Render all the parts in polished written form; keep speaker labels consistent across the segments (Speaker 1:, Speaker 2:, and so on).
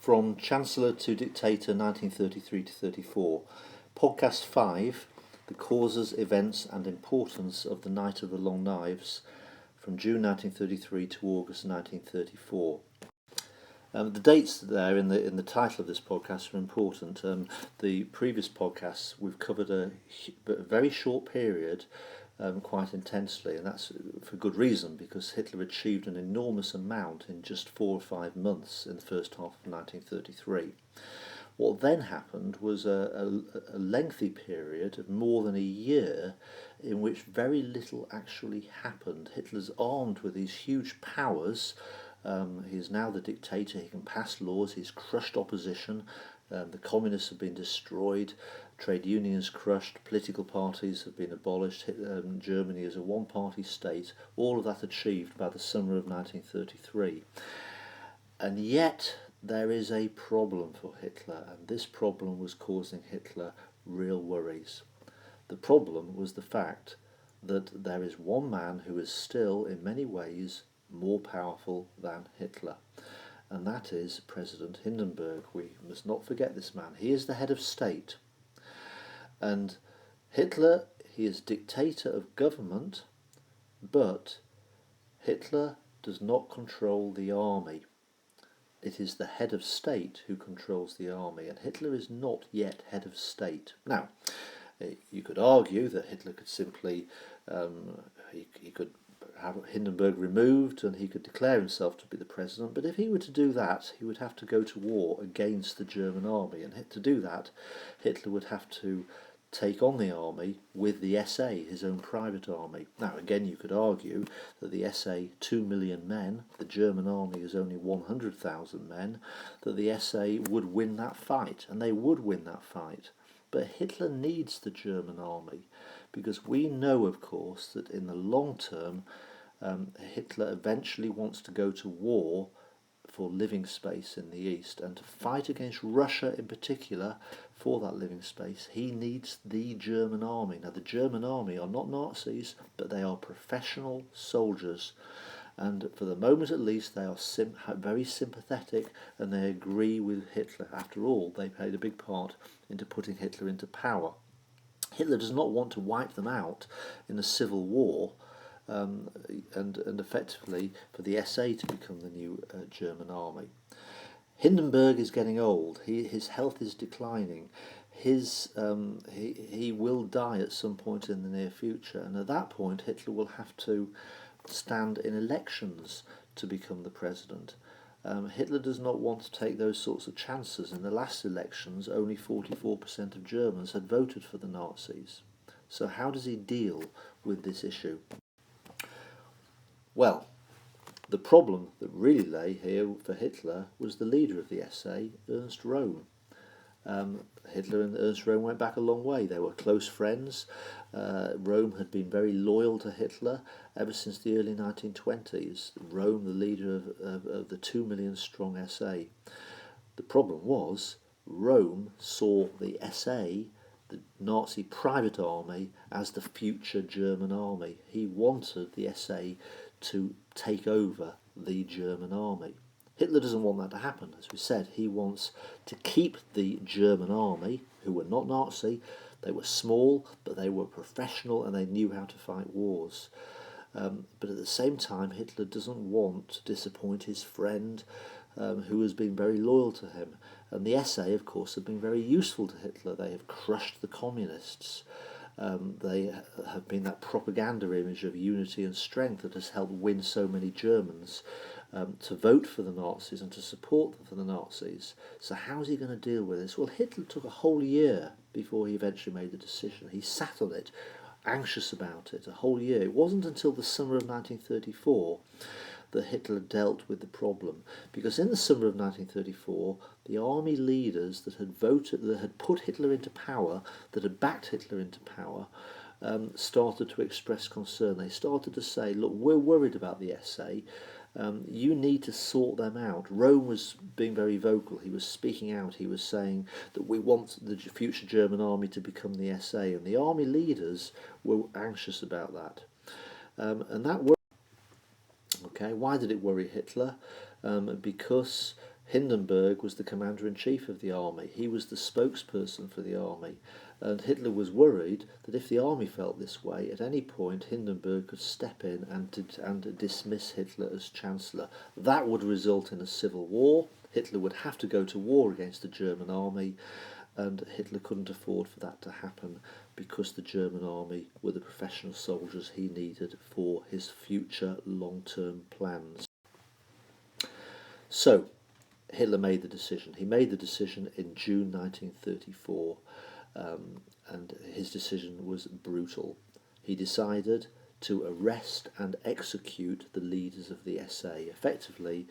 Speaker 1: From Chancellor to Dictator 1933 to 34. Podcast 5, The Causes, Events and Importance of the Night of the Long Knives, from June 1933 to August 1934. The dates there in the title of this podcast are important. The previous podcasts we've covered a very short period quite intensely, and that's for good reason, because Hitler achieved an enormous amount in just 4 or 5 months in the first half of 1933. What then happened was a lengthy period of more than a year in which very little actually happened. Hitler's armed with these huge powers. He is now the dictator. He can pass laws. He's crushed opposition. The communists have been destroyed. Trade unions crushed. Political parties have been abolished. Germany is a one-party state. All of that achieved by the summer of 1933. And yet there is a problem for Hitler, and this problem was causing Hitler real worries. The problem was the fact that there is one man who is still, in many ways, more powerful than Hitler, and that is President Hindenburg. We must not forget this man. He is the head of state, and Hitler, he is dictator of government, but Hitler does not control the army. It is the head of state who controls the army, and Hitler is not yet head of state. Now, you could argue that Hitler could simply, he could have Hindenburg removed and he could declare himself to be the president, but if he were to do that, he would have to go to war against the German army, and to do that, Hitler would have to take on the army with the SA, his own private army. Now, again, you could argue that the SA, 2 million men, the German army is only 100,000 men, that the SA would win that fight, and they would win that fight. But Hitler needs the German army, because we know, of course, that in the long term, Hitler eventually wants to go to war for living space in the East, and to fight against Russia in particular for that living space, he needs the German army. Now, the German army are not Nazis, but they are professional soldiers, and for the moment at least they are very sympathetic, and they agree with Hitler. After all, they played a big part into putting Hitler into power. Hitler does not want to wipe them out in a civil war, and effectively for the SA to become the new German army. Hindenburg is getting old. His health is declining. He will die at some point in the near future, and at that point Hitler will have to stand in elections to become the president. Hitler does not want to take those sorts of chances. In the last elections, only 44% of Germans had voted for the Nazis. So how does he deal with this issue? Well, the problem that really lay here for Hitler was the leader of the SA, Ernst Röhm. Hitler and Ernst Röhm went back a long way. They were close friends. Röhm had been very loyal to Hitler ever since the early 1920s. Röhm, the leader of the 2 million strong SA. The problem was, Röhm saw the SA, the Nazi private army, as the future German army. He wanted the SA to take over the German army. Hitler doesn't want that to happen. As we said, he wants to keep the German army, who were not Nazi. They were small, but they were professional and they knew how to fight wars. But at the same time, Hitler doesn't want to disappoint his friend, who has been very loyal to him. And the SA, of course, have been very useful to Hitler. They have crushed the communists. They have been that propaganda image of unity and strength that has helped win so many Germans to vote for the Nazis and to support them for the Nazis. So how's he going to deal with this? Well, Hitler took a whole year before he eventually made the decision. He sat on it, anxious about it, a whole year. It wasn't until the summer of 1934 that Hitler dealt with the problem, because in the summer of 1934 the army leaders that had voted, that had put Hitler into power, that had backed Hitler into power, started to express concern. They started to say, look, we're worried about the SA. You need to sort them out. Röhm was being very vocal. He was speaking out. He was saying that we want the future German army to become the SA, and the army leaders were anxious about that. And that worried. Okay, why did it worry Hitler? Because Hindenburg was the commander-in-chief of the army. He was the spokesperson for the army. And Hitler was worried that if the army felt this way, at any point Hindenburg could step in and dismiss Hitler as Chancellor. That would result in a civil war. Hitler would have to go to war against the German army, and Hitler couldn't afford for that to happen because the German army were the professional soldiers he needed for his future long-term plans. So, Hitler made the decision. He made the decision in June 1934, and his decision was brutal. He decided to arrest and execute the leaders of the SA, effectively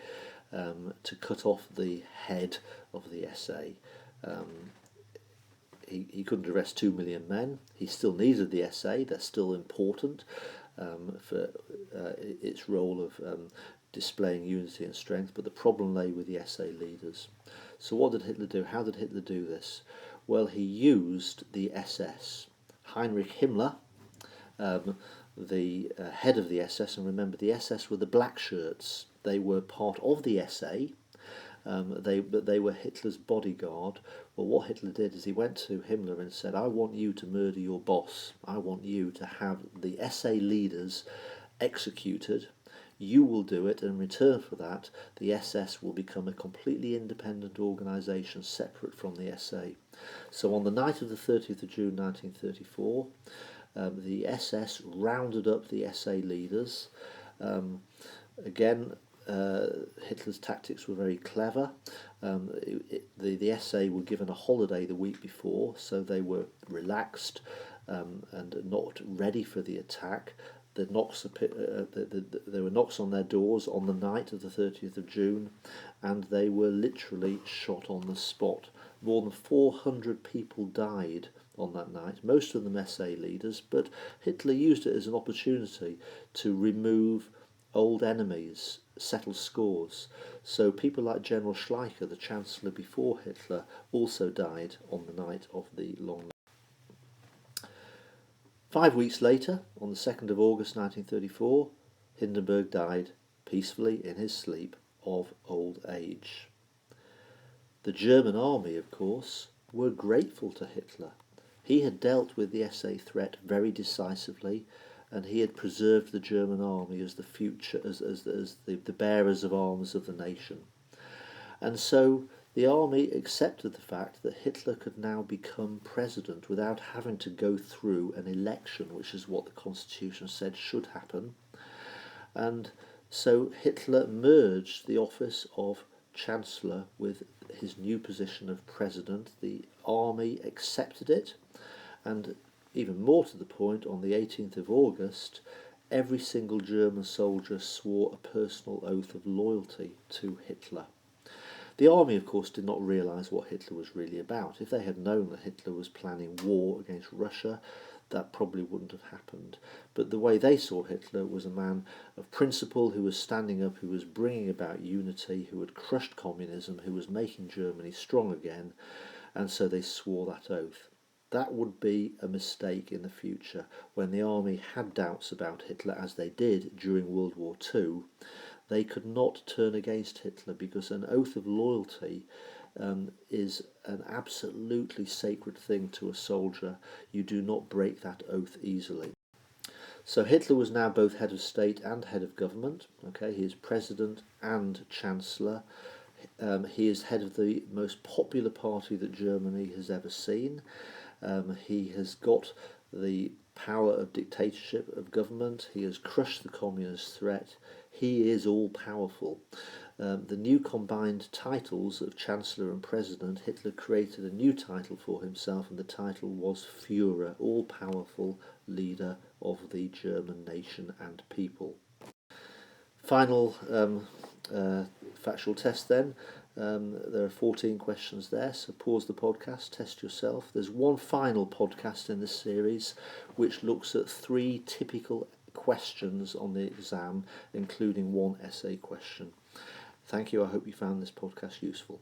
Speaker 1: to cut off the head of the SA. He couldn't arrest 2 million men. He still needed the SA. They're still important for its role of displaying unity and strength, but the problem lay with the SA leaders. So what did Hitler do? How did Hitler do this? Well, he used the SS. Heinrich Himmler, the head of the SS, and remember the SS were the black shirts. They were part of the SA, but they were Hitler's bodyguard. Well, what Hitler did is he went to Himmler and said, I want you to murder your boss. I want you to have the SA leaders executed. You will do it, and in return for that, the SS will become a completely independent organisation separate from the SA. So on the night of the 30th of June 1934, the SS rounded up the SA leaders. Again, Hitler's tactics were very clever. The SA were given a holiday the week before, so they were relaxed and not ready for the attack. There were knocks on their doors on the night of the 30th of June, and they were literally shot on the spot. More than 400 people died on that night, most of them SA leaders, but Hitler used it as an opportunity to remove old enemies, settle scores. So people like General Schleicher, the Chancellor before Hitler, also died on the night of the long night. 5 weeks later, on the 2nd of August 1934, Hindenburg died peacefully in his sleep of old age. The German army, of course, were grateful to Hitler. He had dealt with the SA threat very decisively, and he had preserved the German army as the future, as the bearers of arms of the nation. And so the army accepted the fact that Hitler could now become president without having to go through an election, which is what the Constitution said should happen. And so Hitler merged the office of Chancellor with his new position of president. The army accepted it, and even more to the point, on the 18th of August, every single German soldier swore a personal oath of loyalty to Hitler. The army, of course, did not realise what Hitler was really about. If they had known that Hitler was planning war against Russia, that probably wouldn't have happened. But the way they saw Hitler was a man of principle who was standing up, who was bringing about unity, who had crushed communism, who was making Germany strong again, and so they swore that oath. That would be a mistake in the future. When the army had doubts about Hitler, as they did during World War II, they could not turn against Hitler, because an oath of loyalty is an absolutely sacred thing to a soldier. You do not break that oath easily. So Hitler was now both head of state and head of government. Okay, he is president and chancellor. He is head of the most popular party that Germany has ever seen. He has got the power of dictatorship of government. He has crushed the communist threat. He is all-powerful. The new combined titles of Chancellor and President, Hitler created a new title for himself, and the title was Führer, all-powerful leader of the German nation and people. Final factual test then. There are 14 questions there, so pause the podcast, test yourself. There's one final podcast in this series which looks at 3 typical questions on the exam, including one essay question. Thank you. I hope you found this podcast useful.